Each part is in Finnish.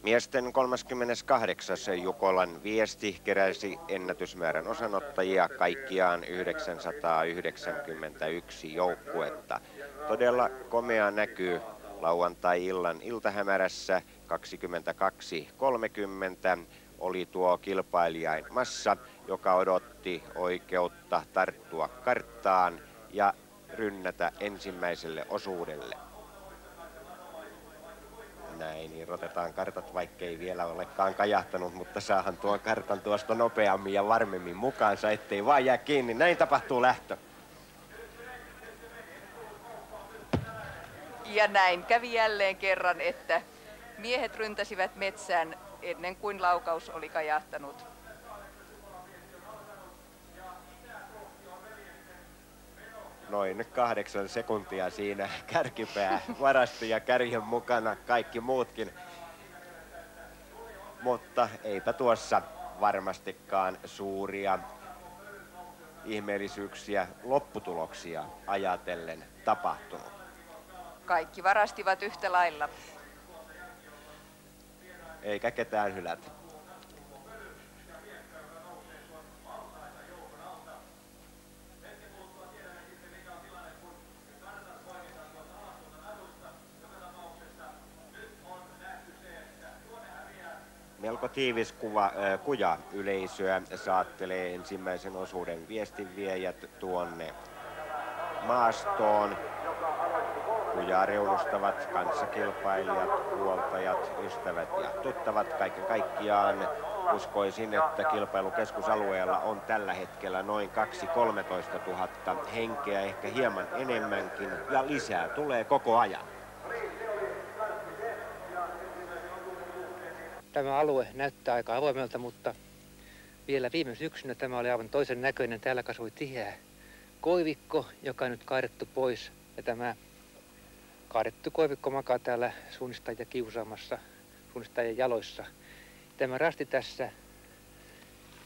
Miesten 38. Jukolan Viesti keräsi ennätysmäärän osanottajia, kaikkiaan 991 joukkuetta. Todella komea näkyy lauantai-illan iltahämärässä 22.30 oli tuo kilpailijain massa, joka odotti oikeutta tarttua karttaan ja rynnätä ensimmäiselle osuudelle. Näin irrotetaan kartat, vaikkei vielä olekaan kajahtanut, mutta saahan tuon kartan tuosta nopeammin ja varmemmin mukaansa, ettei vaan jää kiinni. Näin tapahtuu lähtö. Ja näin kävi jälleen kerran, että miehet ryntäsivät metsään ennen kuin laukaus oli kajahtanut. Noin 8 sekuntia siinä kärkipää varasti ja kärjen mukana kaikki muutkin. Mutta eipä tuossa varmastikaan suuria ihmeellisyyksiä lopputuloksia ajatellen tapahtunut. Kaikki varastivat yhtä lailla. Eikä ketään hylätä. Melko tiivis kuja yleisöä saattelee ensimmäisen osuuden viestinviejät tuonne maastoon. Kujaa reunustavat kanssakilpailijat, huoltajat, ystävät ja tuttavat. Kaiken kaikkiaan uskoisin, että kilpailukeskusalueella on tällä hetkellä noin 2-13 000 henkeä, ehkä hieman enemmänkin, ja lisää tulee koko ajan. Tämä alue näyttää aika avoimelta, mutta vielä viime syksynä tämä oli aivan toisen näköinen. Täällä kasvoi tiheä koivikko, joka on nyt kaadettu pois. Ja tämä kaadettu koivikko makaa täällä suunnistajia kiusaamassa, suunnistajien jaloissa. Tämä rasti tässä,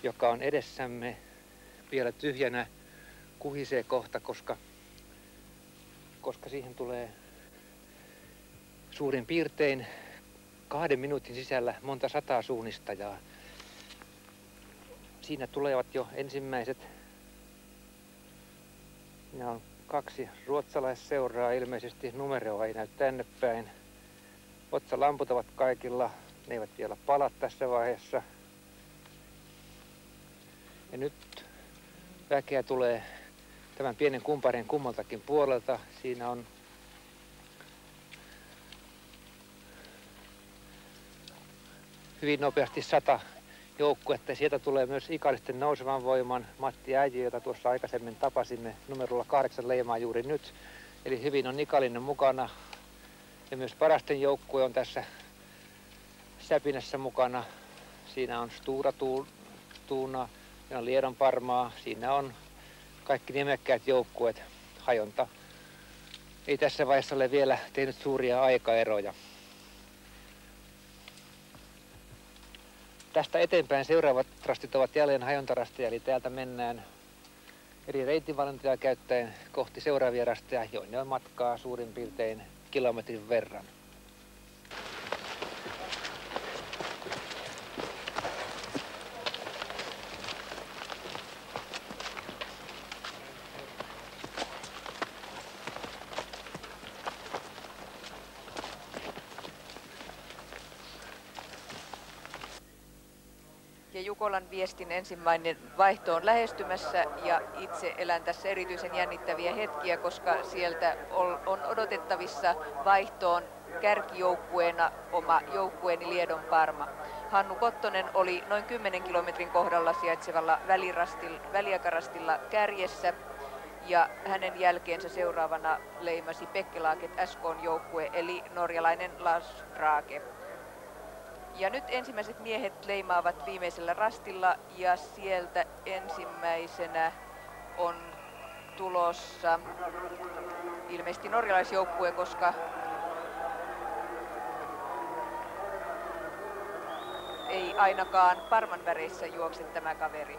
joka on edessämme vielä tyhjänä, kuhisee kohta, koska siihen tulee suurin piirtein 2 minuutin sisällä monta sataa suunnistajaa. Siinä tulevat jo ensimmäiset. Nämä on 2 ruotsalaisseuraa, ilmeisesti numeroa ei näy tänne päin. Otsalamput ovat kaikilla, ne eivät vielä pala tässä vaiheessa. Ja nyt väkeä tulee tämän pienen kumparin kummaltakin puolelta. Siinä on hyvin nopeasti 100 joukkuetta. Sieltä tulee myös Ikallisten Nousevan Voiman Matti Äijy, jota tuossa aikaisemmin tapasimme. Numerolla 8 leimaa juuri nyt. Eli hyvin on Ikallinen mukana. Ja myös Parasten joukkue on tässä säpinässä mukana. Siinä on Stura Tuuna, siinä on Liedon Parmaa, siinä on kaikki nimekkäät joukkueet. Hajonta ei tässä vaiheessa ole vielä tehnyt suuria aikaeroja. Tästä eteenpäin seuraavat rastit ovat jälleen hajontarasteja, eli täältä mennään eri reitinvalintoja käyttäen kohti seuraavia rasteja, joille on matkaa suurin piirtein kilometrin verran. Ja Jukolan Viestin ensimmäinen vaihto on lähestymässä ja itse elän tässä erityisen jännittäviä hetkiä, koska sieltä on odotettavissa vaihtoon kärkijoukkueena oma joukkueeni Liedon Parma. Hannu Kottonen oli noin 10 kilometrin kohdalla sijaitsevalla väliakarastilla kärjessä ja hänen jälkeensä seuraavana leimasi Pekkelaaket SK:n joukkue eli norjalainen Lars Drake. Ja nyt ensimmäiset miehet leimaavat viimeisellä rastilla ja sieltä ensimmäisenä on tulossa ilmeisesti norjalaisjoukkue, koska ei ainakaan Parman väreissä juokse tämä kaveri.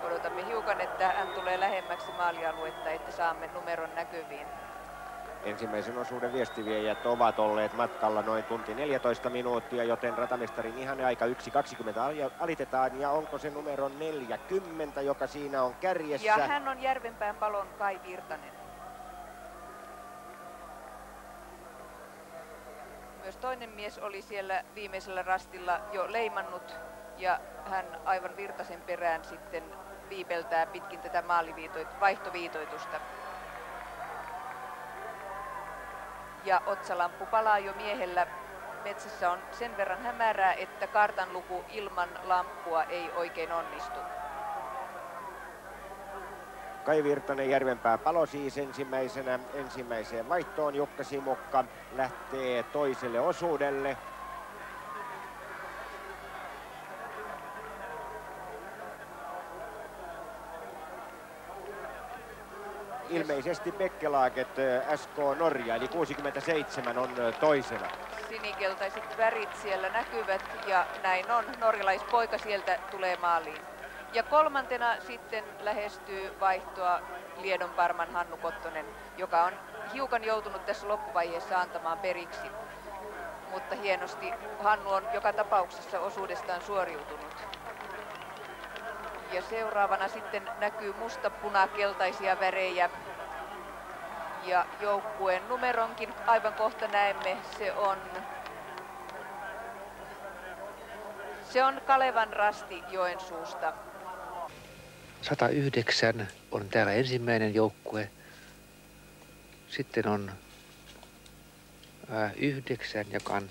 Odotamme hiukan pyydän, että hän tulee lähemmäksi maalialuetta, että saamme numeron näkyviin. Ensimmäisen osuuden viestiviejät ovat olleet matkalla noin tunti 14 minuuttia, joten ratamestarin ihan aika 1.20 alitetaan. Ja onko se numero 40, joka siinä on kärjessä? Ja hän on Järvenpään Palon Kai Virtanen. Myös toinen mies oli siellä viimeisellä rastilla jo leimannut ja hän aivan Virtasen perään sitten viipeltää pitkin tätä vaihtoviitoitusta. Ja otsalamppu palaa jo miehellä. Metsässä on sen verran hämärää, että kartanluku ilman lamppua ei oikein onnistu. Kai Virtanen, Järvenpää Palo siis ensimmäiseen vaihtoon. Jukka Simukka lähtee toiselle osuudelle. Ilmeisesti Bekkelaget SK Norja, eli 67 on toisena. Sinikeltaiset värit siellä näkyvät ja näin on. Norjalaispoika sieltä tulee maaliin. Ja kolmantena sitten lähestyy vaihtoa Liedonparman Hannu Kottonen, joka on hiukan joutunut tässä loppuvaiheessa antamaan periksi. Mutta hienosti Hannu on joka tapauksessa osuudestaan suoriutunut. Ja seuraavana sitten näkyy musta-puna-keltaisia värejä. Ja joukkueen numeronkin aivan kohta näemme, se on Kalevan Rasti Joensuusta. 109 on täällä ensimmäinen joukkue. Sitten on 9, joka on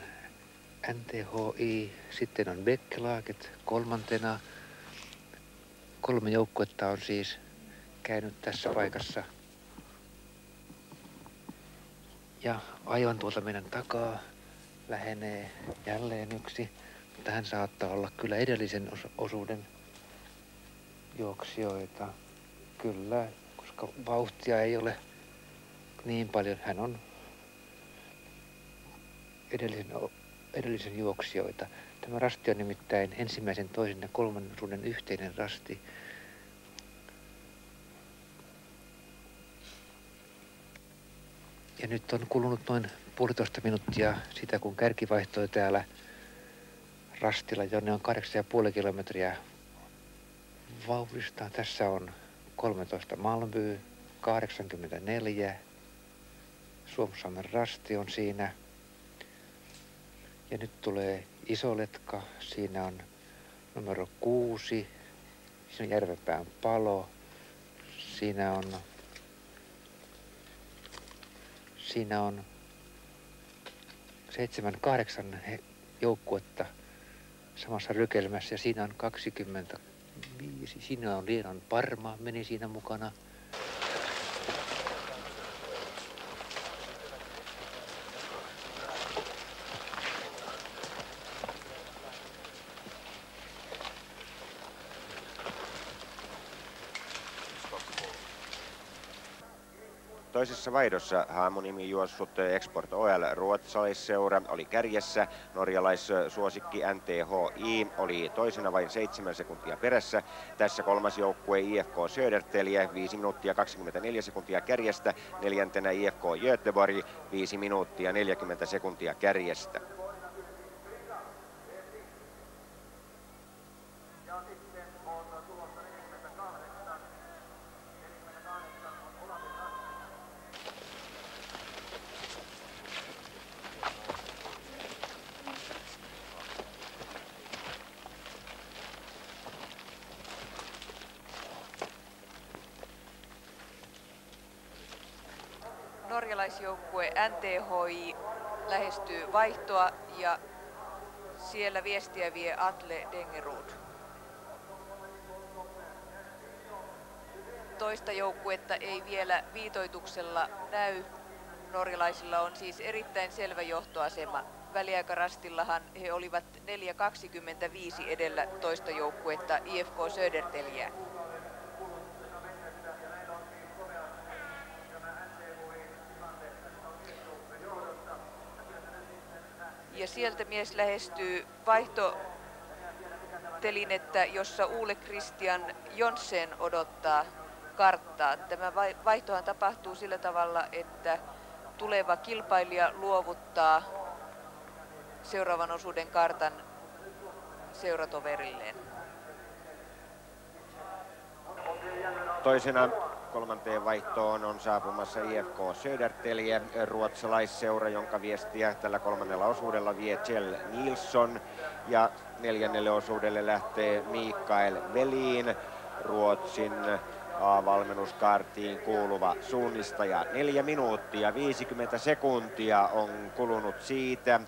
NTHI. Sitten on Bekkelaget kolmantena. 3 joukkuetta on siis käynyt tässä paikassa. Ja aivan tuolta meidän takaa lähenee jälleen yksi. Mutta hän saattaa olla kyllä edellisen osuuden juoksijoita. Kyllä, koska vauhtia ei ole niin paljon. Hän on edellisen juoksijoita. Tämä rasti on nimittäin ensimmäisen, toisen ja kolmannen osuuden yhteinen rasti. Ja nyt on kulunut noin 1,5 minuuttia sitä, kun kärki vaihtoi täällä rastilla, jonne on 8,5 kilometriä vauhdista. Tässä on 13 Malmby, 84. Suomussalmen rasti on siinä. Ja nyt tulee Isoletka. Siinä on numero 6. Siinä on Järvenpään Palo. Siinä on 7-8 joukkuetta samassa rykelmässä ja siinä on 25. Siinä on Liedonparma, meni siinä mukana. Toisessa vaihdossa haamunimi juossut Export Oil ruotsalaisseura oli kärjessä. Norjalaissuosikki NTHI oli toisena vain 7 sekuntia perässä. Tässä kolmas joukkue IFK Södertälje 5 minuuttia 24 sekuntia kärjestä. Neljäntenä IFK Göteborg 5 minuuttia 40 sekuntia kärjestä. Norjalaisjoukkue NTHI lähestyy vaihtoa ja siellä viestiä vie Atle Dengerud. Toista joukkuetta ei vielä viitoituksella näy. Norjalaisilla on siis erittäin selvä johtoasema. Väliaikarastillahan he olivat 4.25 edellä toista joukkuetta IFK Södertäljeä. Ja sieltä mies lähestyy kuvittelin, että jossa Ole Christian Jonsen odottaa karttaa. Tämä vaihtohan tapahtuu sillä tavalla, että tuleva kilpailija luovuttaa seuraavan osuuden kartan seuratoverilleen. Toisena kolmanteen vaihtoon on saapumassa IFK Södertälje, ruotsalaisseura, jonka viestiä tällä kolmannella osuudella vie Kjell Nilsson. Ja neljännelle osuudelle lähtee Mikael Velin, Ruotsin A-valmennuskaartiin kuuluva suunnistaja. 4 minuuttia 50 sekuntia on kulunut siitä,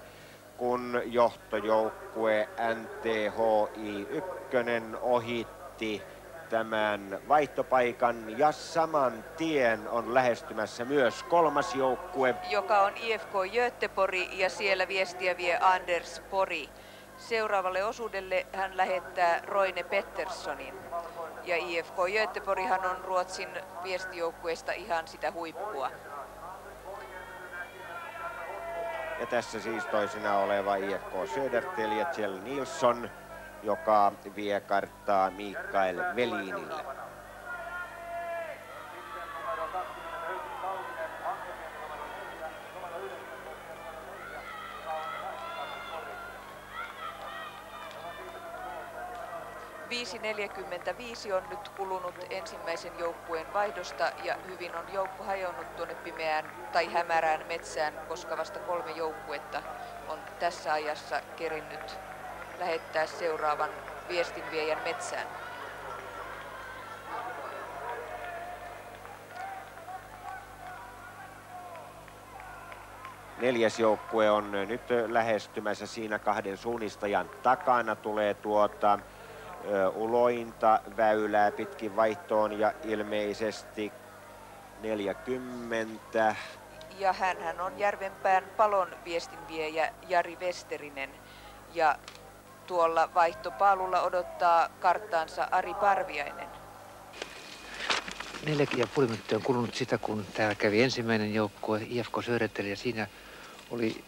kun johtojoukkue NTHI 1 ohitti tämän vaihtopaikan ja saman tien on lähestymässä myös kolmas joukkue, joka on IFK Göteborg, ja siellä viestiä vie Anders Pori. Seuraavalle osuudelle hän lähettää Roine Petterssonin. Ja IFK Göteborghan on Ruotsin viestijoukkueesta ihan sitä huippua. Ja tässä siis toisena oleva IFK Södertälje, Kjell Nilsson, joka vie karttaa Mikael Velinille. .45 on nyt kulunut ensimmäisen joukkueen vaihdosta ja hyvin on joukko hajonnut tuonne pimeään tai hämärään metsään, koska vasta 3 joukkuetta on tässä ajassa kerinnyt lähettää seuraavan viestinviejän metsään. Neljäs joukkue on nyt lähestymässä, siinä 2 suunnistajan takana tulee ulointa väylää pitkin vaihtoon ja ilmeisesti 40. Ja hänhän on Järvenpään Palon viestinviejä Jari Westerinen, ja tuolla vaihtopaalulla odottaa karttaansa Ari Parviainen. 4,5 minuuttia on kulunut sitä, kun täällä kävi ensimmäinen joukkue IFK Södertälje, ja siinä oli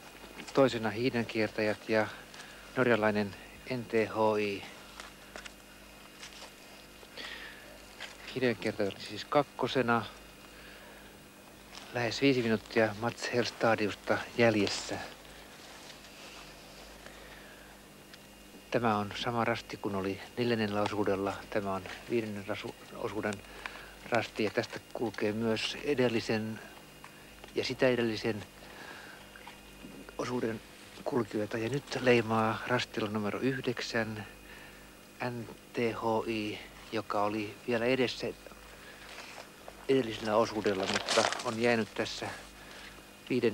toisena hiidenkiertäjät ja norjalainen NTHI. Hiidenkiertäjät oli siis kakkosena, lähes 5 minuuttia Mats Helstadiusta jäljessä. Tämä on sama rasti kuin oli 4. osuudella. Tämä on 5. osuuden rasti, ja tästä kulkee myös edellisen ja sitä edellisen osuuden kulkijoita. Ja nyt leimaa rastilla numero 9 NTHI, joka oli vielä edessä edellisellä osuudella, mutta on jäänyt tässä 5.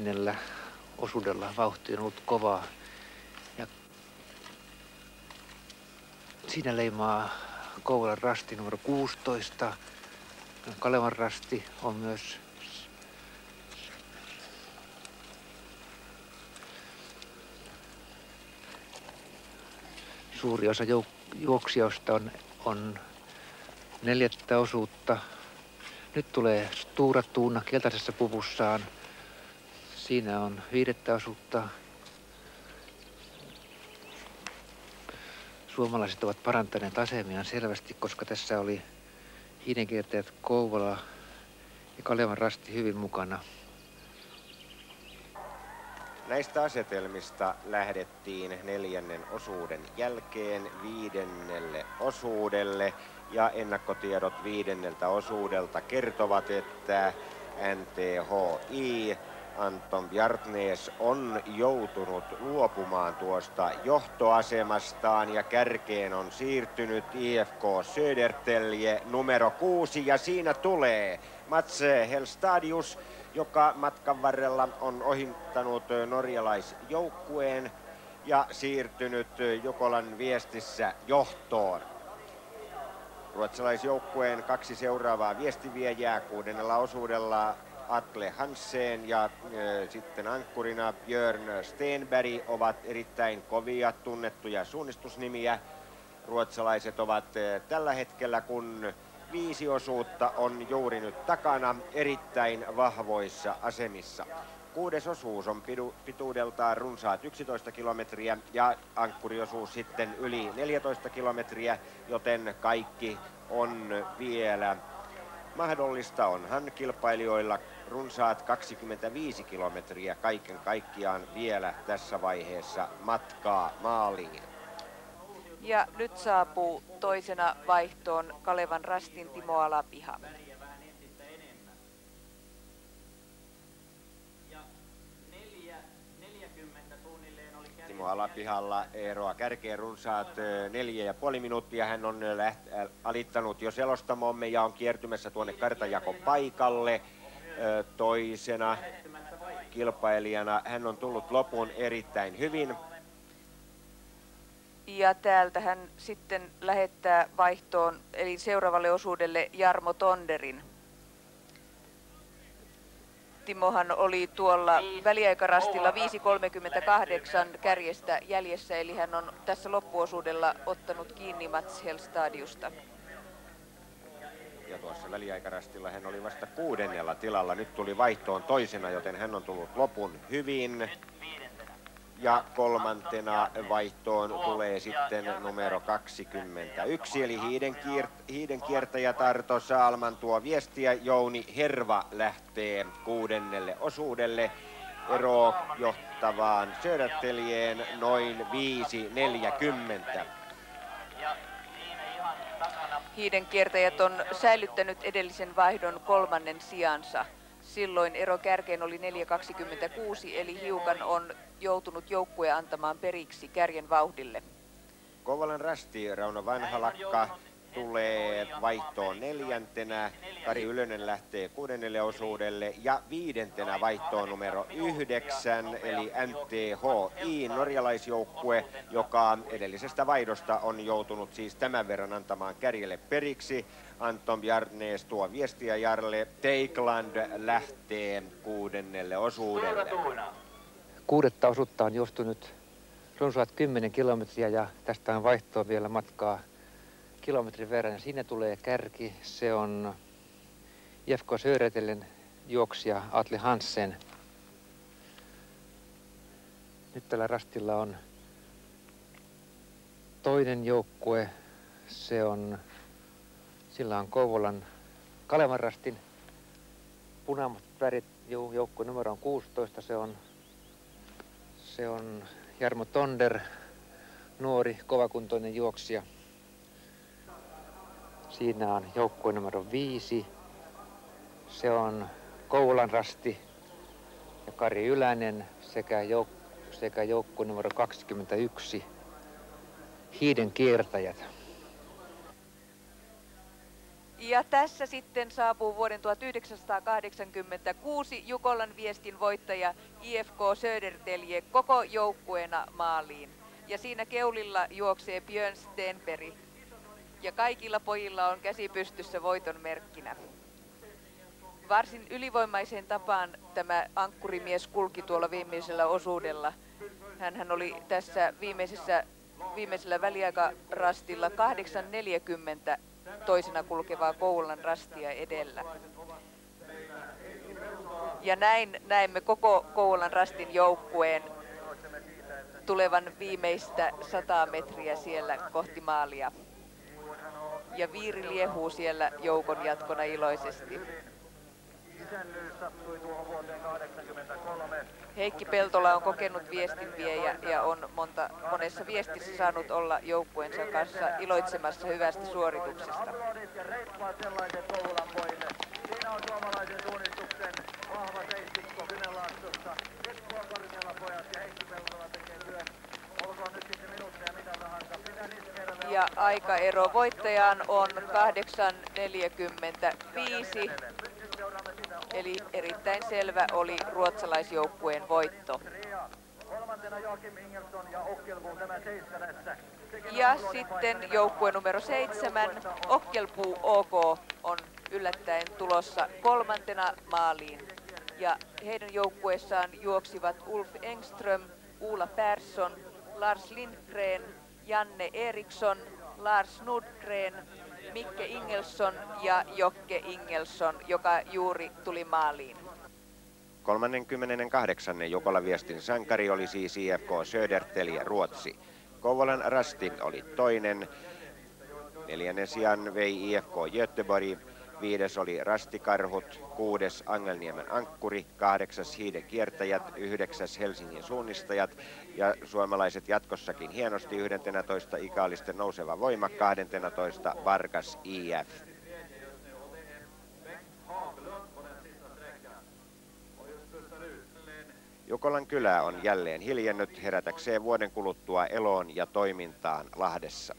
osuudella. Vauhti on ollut kovaa. Ja siinä leimaa Kouvolan rasti numero 16. Kalevan rasti on myös suuri osa juoksijoista on 4. osuutta. Nyt tulee Stura Tuuna keltaisessa puvussaan. Siinä on 5. osuutta. Suomalaiset ovat parantaneet asemiaan selvästi, koska tässä oli hiidenkiertäjät Kouvola ja Kalevan rasti hyvin mukana. Näistä asetelmista lähdettiin 4. osuuden jälkeen 5. osuudelle. Ja ennakkotiedot 5. osuudelta kertovat, että NTHI Anton Bjartnes on joutunut luopumaan tuosta johtoasemastaan ja kärkeen on siirtynyt IFK Södertälje numero 6 ja siinä tulee Mats Helstadius, joka matkan varrella on ohittanut norjalaisjoukkueen ja siirtynyt Jukolan viestissä johtoon. Ruotsalaisjoukkueen 2 seuraavaa viestiviejää 6. osuudella Atle Hansen ja sitten ankkurina Björn Stenberg ovat erittäin kovia tunnettuja suunnistusnimiä. Ruotsalaiset ovat tällä hetkellä, kun 5 osuutta on juuri nyt takana, erittäin vahvoissa asemissa. kuudesosuus on pituudeltaan runsaat 11 kilometriä ja ankkuriosuus sitten yli 14 kilometriä, joten kaikki on vielä mahdollista. Onhan kilpailijoilla runsaat 25 kilometriä kaiken kaikkiaan vielä tässä vaiheessa matkaa maaliin. Ja nyt saapuu toisena vaihtoon Kalevan rastin Timo Alapiha. Timo Alapihalla eroa kärkeen runsaat 4,5 minuuttia. Hän on alittanut jo selostamomme ja on kiertymässä tuonne kartanjakopaikalle. Toisena kilpailijana hän on tullut lopun erittäin hyvin. Ja täältä hän sitten lähettää vaihtoon, eli seuraavalle osuudelle Jarmo Tonderin. Timohan oli tuolla väliaikarastilla 5.38 kärjestä jäljessä, eli hän on tässä loppuosuudella ottanut kiinni Mats Helstadiusta. Ja tuossa väliaikarastilla hän oli vasta 6. tilalla. Nyt tuli vaihtoon toisena, joten hän on tullut lopun hyvin. Ja 3. vaihtoon tulee sitten numero 21, eli hiiden kiertäjä Tarto Saalman tuo viestiä. Jouni Herva lähtee 6. osuudelle. Ero johtavaan Söderteljeen noin 5.40. Hiiden kiertäjät on säilyttänyt edellisen vaihdon 3. sijansa. Silloin ero kärkeen oli 4.26, eli hiukan on joutunut joukkue antamaan periksi kärjen vauhdille. Kouvolan rasti Rauno Vanhalakka tulee vaihtoon 4. Kari Ylönen lähtee 6. osuudelle ja 5. vaihtoon numero 9 eli NTHI norjalaisjoukkue, joka edellisestä vaihdosta on joutunut siis tämän verran antamaan kärjelle periksi. Anton Bjarnes tuo viestiä Jarle. Teikland lähtee 6. osuudelle. 6. osuutta on juostunut runsaat 10 kilometriä ja tästä on vaihtoa vielä matkaa kilometrin verran. Ja siinä tulee kärki. Se on IFK Södertäljen juoksija Atle Hansen. Nyt tällä rastilla on toinen joukkue. Sillä on Kouvolan Kalevan rastin punaiset värit. Joukkue numero on 16. Se on Jarmo Tonder, nuori kovakuntoinen juoksija. Siinä on joukkue numero 5. Se on Kouvolan rasti ja Kari Ylänen sekä joukkue numero 21, hiiden kiertäjät. Ja tässä sitten saapuu vuoden 1986 Jukolan viestin voittaja IFK Södertälje koko joukkueena maaliin. Ja siinä keulilla juoksee Björn Stenberg. Ja kaikilla pojilla on käsi pystyssä voiton merkkinä. Varsin ylivoimaiseen tapaan tämä ankkurimies kulki tuolla viimeisellä osuudella. Hänhän oli tässä viimeisellä väliaikarastilla 8.40 toisena kulkevaa Kouvolan rastia edellä. Ja näin näemme koko Kouvolan rastin joukkueen tulevan viimeistä 100 metriä siellä kohti maalia. Ja Viiri liehuu siellä joukon jatkona iloisesti. Heikki Peltola on kokenut viestinviejä ja on monessa viestissä saanut olla joukkueensa kanssa iloitsemassa hyvästä suorituksesta. Siinä on suomalaisen suunnistuksen vahva seissikko Kymenlaaksossa. Eskoa korkealla pojat ja Heikki Peltola tekee työn. Olkoon nyt sitten minuutteja mitä tahansa. Ja aikaero voittajaan on 8.45. Eli erittäin selvä oli ruotsalaisjoukkueen voitto. Ja sitten joukkue numero 7, Ockelbo OK, on yllättäen tulossa 3. maaliin. Ja heidän joukkueessaan juoksivat Ulf Engström, Uula Persson, Lars Lindgren, Janne Eriksson, Lars Nordgren, Mikke Ingelsson ja Jokke Ingelsson, joka juuri tuli maaliin. 38. Jukolan viestin sankari oli siis IFK Södertälje Ruotsi. Kouvolan Rasti oli toinen. 4. sijan vei IFK Göteborg. 5. oli Rastikarhut, 6. Angelniemen Ankkuri, 8. Hiiden Kiertäjät, 9. Helsingin Suunnistajat ja suomalaiset jatkossakin hienosti 11. Ikaalisten Nouseva Voima, 12. Vargas IF. Jukolan kylä on jälleen hiljennyt herätäkseen vuoden kuluttua eloon ja toimintaan Lahdessa.